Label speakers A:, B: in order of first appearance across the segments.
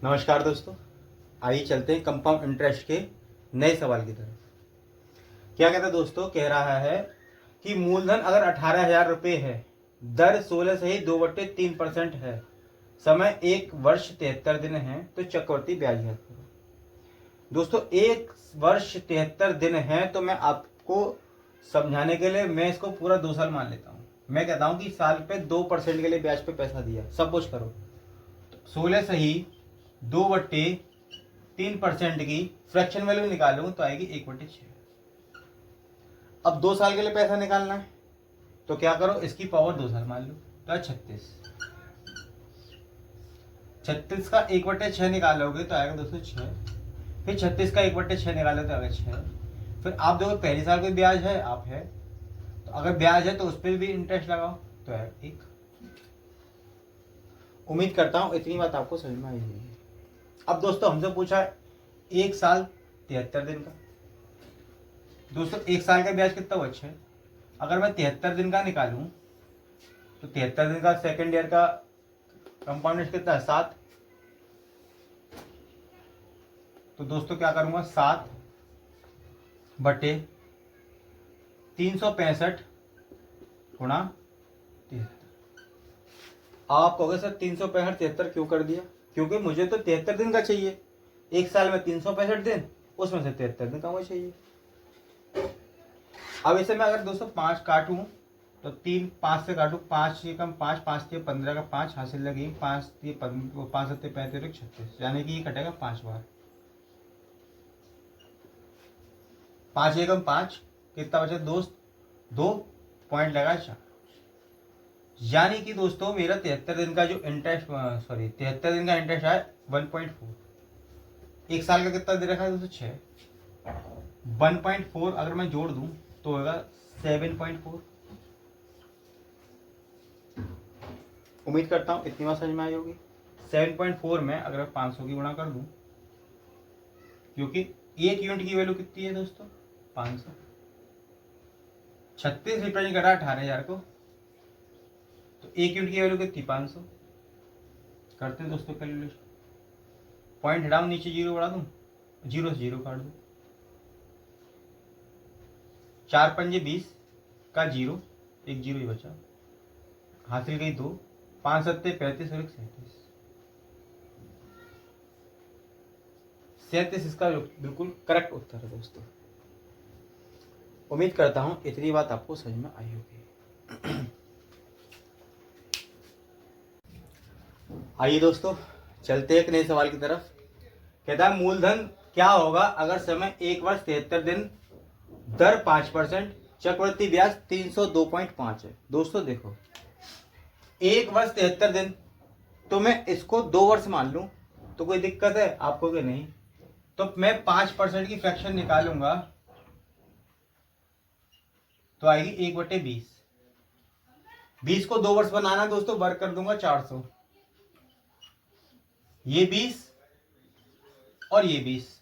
A: नमस्कार दोस्तों, आइए चलते हैं कंपाउंड इंटरेस्ट के नए सवाल की तरफ। क्या कहता है दोस्तों, कह रहा है कि मूलधन अगर 18,000 रुपये है, दर 16 से ही 2/3% है, समय 1 वर्ष 73 दिन है, तो चक्रवृद्धि ब्याज ज्ञात करो। दोस्तों 1 वर्ष 73 दिन है, तो मैं आपको समझाने के लिए मैं इसको पूरा 2 साल मान लेता हूँ। मैं कहता हूँ कि साल पे 2% के लिए ब्याज पे पैसा दिया, सब कुछ करो। 16 से ही 2/3% की फ्रैक्शन वैल्यू निकालूंगा तो आएगी 1/6। अब 2 साल के लिए पैसा निकालना है तो क्या करो, इसकी पावर 2 साल मान लो, तो 36। 36 का 1/6 निकालोगे तो आएगा दोस्तों 6। फिर 36 का 1/6 निकालो तो आएगा 6। फिर आप देखो पहले साल कोई ब्याज है, आप है तो अगर ब्याज है तो उस पर भी इंटरेस्ट लगाओ तो है 1। उम्मीद करता हूं इतनी बात आपको समझ में आई होगी। अब दोस्तों हमसे पूछा 1 साल 73 दिन का। दोस्तों 1 साल का ब्याज कितना हुआ 6। अगर मैं 73 दिन का निकालूं तो 73 दिन का सेकेंड ईयर का कंपाउंड इंटरेस्ट कितना है 7। तो दोस्तों क्या करूंगा, 7/365 गुणा 73। आप कहोगे सर 365 73 क्यों कर दिया? क्योंकि मुझे तो 73 दिन का चाहिए। 1 साल में 365 दिन, उसमें से 73 दिन का मुझे चाहिए। अब इसे मैं अगर दोस्तों 5 काटूं तो 3 5 से काटूं, 5 से कम 5, 5 से 15 का 5 हासिल लगी, 5 से 15, 5 से 35, 36, यानी कि ये कटेगा 5 बार। 5 एकम 5 कितना बचा दोस्त, 2 पॉइंट लगा 4। यानी कि दोस्तों मेरा 73 दिन का जो इंटरेस्ट, 73 दिन का इंटरेस्ट है 1.4। 1 साल का कितना दे रखा है दोस्तों 6। 1.4 अगर मैं जोड़ दूं तो होगा 7.4। उम्मीद करता हूं इतनी बात समझ में आई होगी। 7.4 में अगर मैं 500 की गुणा कर दूं, क्योंकि एक यूनिट की वैल्यू कितनी है दोस्तों 500। 36 रिप्रेजेंट कर रहा है 18,000 को, तो एक यूनिट की वैल्यू कितनी 500। करते हैं दोस्तों कैलकुलेशन। पॉइंट हटाऊं, नीचे जीरो बढ़ा दूं, जीरो से जीरो काट दूं, 4 पंजे 20 का जीरो, एक जीरो ही बचा, हासिल गई 2, 5 सत्ते 35 और 1 37। 37 इसका बिल्कुल करेक्ट उत्तर है दोस्तों। उम्मीद करता हूं इतनी बात आपको समझ में आई होगी। आइए दोस्तों चलते एक नए सवाल की तरफ। कहता है मूलधन क्या होगा अगर समय 1 वर्ष 73 दिन, दर 5%, चक्रवृद्धि ब्याज 302.5 है। दोस्तों देखो 1 वर्ष 73 दिन, तो मैं इसको 2 वर्ष मान लूं तो कोई दिक्कत है आपको कि नहीं? तो मैं 5% की फ्रैक्शन निकालूंगा तो आएगी 1/20। 20 को 2 वर्ष बनाना दोस्तों, वर्क कर दूंगा 400, ये 20 और ये 20।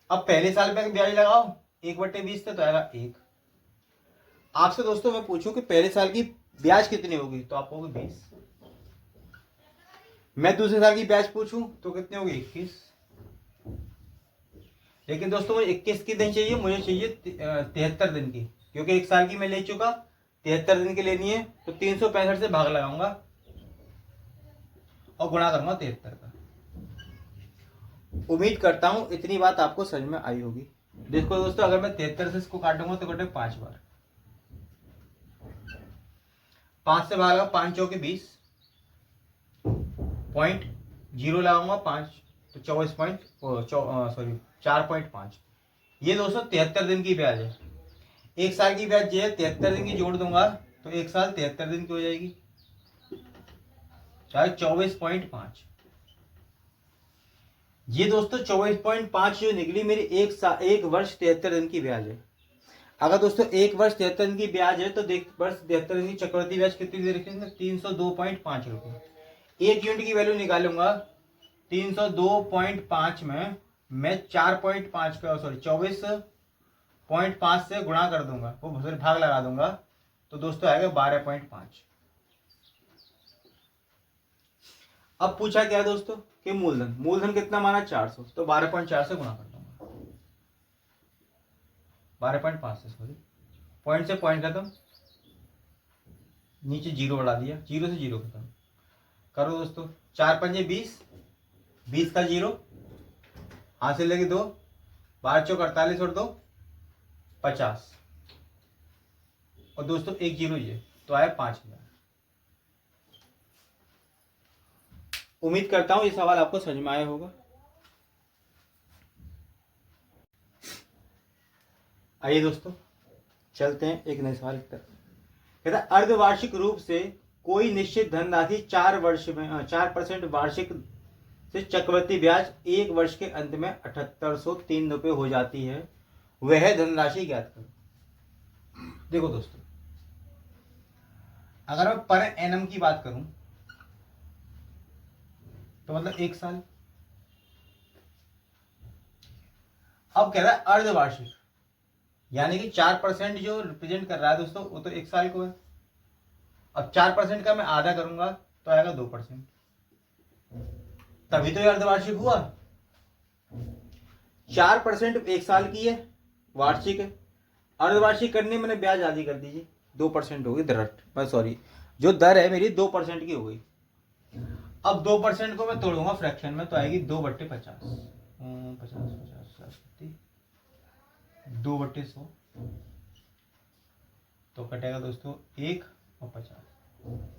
A: अब पहले साल पे ब्याज लगाओ 1/20 से, तो आएगा 1। आपसे दोस्तों मैं पूछूं कि पहले साल की ब्याज कितनी होगी, तो आप कहोगे 20। मैं दूसरे साल की ब्याज पूछूं तो कितनी होगी 21। लेकिन दोस्तों मुझे 21 की नहीं चाहिए, मुझे चाहिए 73 दिन की, क्योंकि 1 साल की मैं ले चुका, 73 दिन की लेनी है, तो 365 से भाग लगाऊंगा और गुणा करूंगा 73 का। उम्मीद करता हूं इतनी बात आपको समझ में आई होगी। देखो दोस्तों अगर मैं 73 से इसको काटूंगा तो कटे 5 बार, 5 से भागा 5 चौके 20, पॉइंट जीरो लगाऊंगा 5 तो 4.5। ये दोस्तों 73 दिन की ब्याज है। 1 साल की ब्याज ये 73 दिन की जोड़ दूंगा तो 1 साल 73 दिन की हो जाएगी, चाहे 24.5। ये दोस्तों 24.5 जो निकली मेरी 1 वर्ष 73 दिन की ब्याज है। अगर दोस्तों 1 वर्ष 73 दिन की ब्याज है तो देख वर्ष 73 दिन की चक्रवृद्धि ब्याज कितनी दे रखी है 302.5 रुपये। एक यूनिट की वैल्यू निकालूंगा 302.5 में मैं 4.5 का 24.5 से गुणा कर दूंगा, वो भाग लगा दूंगा, तो दोस्तों आएगा 12.5। अब पूछा क्या है दोस्तों कि मूलधन, मूलधन कितना माना 400, तो 12.4 से गुणा कर दूंगा, 12.5 से, सॉरी, पॉइंट से पॉइंट खत्म, नीचे जीरो बढ़ा दिया, जीरो से जीरो खत्म करो दोस्तों। 4×5 = 20, 20 का जीरो, हासिल लगी 2, 12×4 = 48 और 2 50, और दोस्तों एक जीरो ये, तो आया 5000। उम्मीद करता हूं ये सवाल आपको समझ में आया होगा। आइए दोस्तों चलते हैं एक नए सवाल की तरफ। कहता है अर्धवार्षिक रूप से कोई निश्चित धनराशि 4% वार्षिक से चक्रवृद्धि ब्याज 1 वर्ष के अंत में 7803 रुपये हो जाती है, वह धनराशि ज्ञात करो। देखो दोस्तों, अगर मैं पर एनम की बात करूं तो मतलब 1 साल। अब कह रहा है अर्धवार्षिक, यानी कि 4% जो रिप्रेजेंट कर रहा है दोस्तों वो तो 1 साल को है। अब 4% का मैं आधा करूंगा तो आएगा 2%, तभी तो ये अर्धवार्षिक हुआ। 4% 1 साल की है, वार्षिक है। अर्धवार्षिक करने मैंने ब्याज आधी कर दीजिए, 2% हो गई दर, सॉरी जो दर है मेरी 2% की हो गई। अब 2% को मैं तोड़ूंगा फ्रैक्शन में, तो आएगी 2/50, 2/100, तो कटेगा दोस्तों 1 और 50,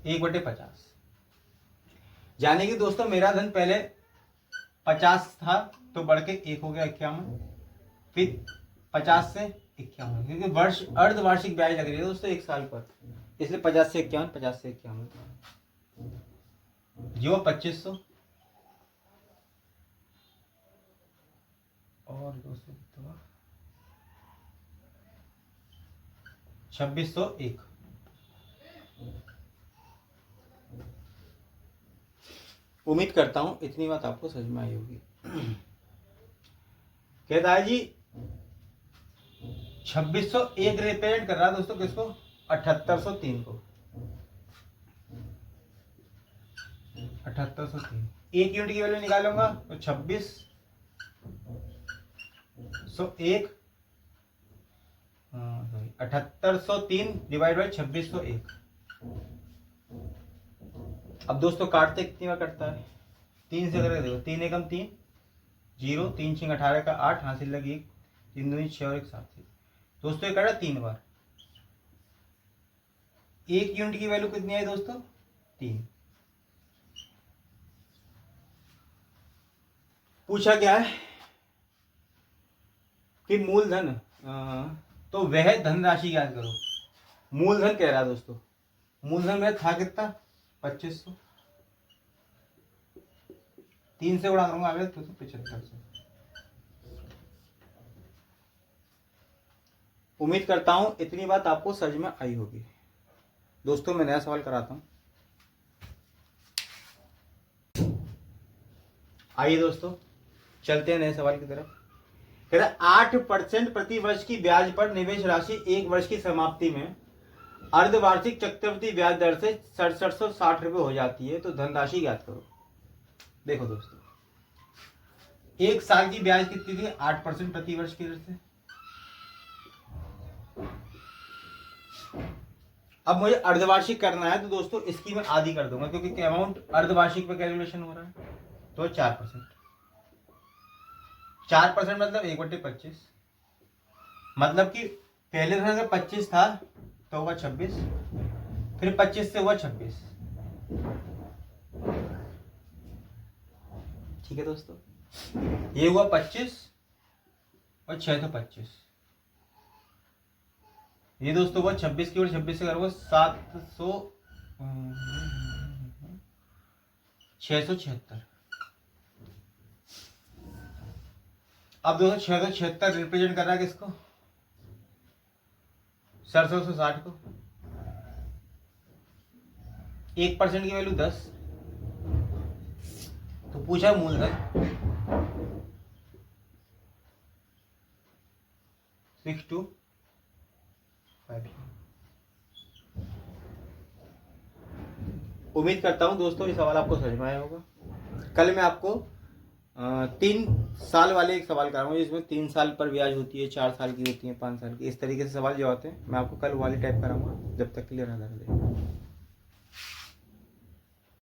A: 1/50। यानी कि दोस्तों मेरा धन पहले 50 था तो बढ़ के 1 हो गया 51, फिर 50 से 51, क्योंकि वर्ष अर्धवार्षिक ब्याज लग रही है दोस्तों 1 साल पर, इसलिए 50 से 51, 50 से 51, जो 2500 और दोस्तों 2601। उम्मीद करता हूं इतनी बात आपको समझ में आई होगी। कहता है जी 2601 रिप्रेजेंट कर रहा है दोस्तों किसको, 7803 को, 7803। 1 यूनिट की वैल्यू निकालूंगा तो 2601, 7803 डिवाइड बाई 2601। अब दोस्तों काटते कितनी बार कटता है, 3 से करके देखो, 3 एकम 3, 0, 3 6 18 का 8, हासिल लगी 1, 3 दूनी 6 और 1 7। दोस्तों ये कटा 3 बार। 1 यूनिट की वैल्यू कितनी आई दोस्तों, 3। पूछा क्या है कि मूलधन, तो वह धनराशि याद करो। मूलधन कह रहा है दोस्तों, मूलधन में था कितना, 2500, 3 से गुणा करूंगा आगे तो 7500। उम्मीद करता हूं इतनी बात आपको समझ में आई होगी। दोस्तों मैं नया सवाल कराता हूं। आइए दोस्तों चलते हैं नए सवाल की तरफ। कह रहा 8% प्रति वर्ष की ब्याज पर निवेश राशि 1 वर्ष की समाप्ति में अर्धवार्षिक चक्रवृद्धि ब्याज दर से 6760 रुपये हो जाती है, तो धनराशि ज्ञात करो। देखो दोस्तों 1 साल की ब्याज कितनी थी, 8% प्रति वर्ष की दर से। अब मुझे अर्धवार्षिक करना है तो दोस्तों इसकी मैं आधी कर दूंगा, क्योंकि अमाउंट अर्धवार्षिक पे कैलकुलेशन हो रहा है, तो 4%, 4% मतलब 1/25, मतलब कि पहले धन अगर 25 था तो हुआ 26, फिर 25 से हुआ 26। ठीक है दोस्तों, ये हुआ 25 और 6 तो 25, ये दोस्तों हुआ 26 की, और 26 से करोगे 700, 676। अब दोस्तों 676 रिप्रेजेंट कर रहा है किसको, 6760 को। 1% की वैल्यू 10, तो पूछा मूलधन 625। उम्मीद करता हूँ दोस्तों ये सवाल आपको समझ में आया होगा। कल मैं आपको 3 साल वाले एक सवाल कराऊंगा जिसमें 3 साल पर ब्याज होती है, 4 साल की होती है, 5 साल की, इस तरीके से सवाल जो आते हैं मैं आपको कल वाले टाइप कराऊंगा। जब तक क्लियर ना कर दे।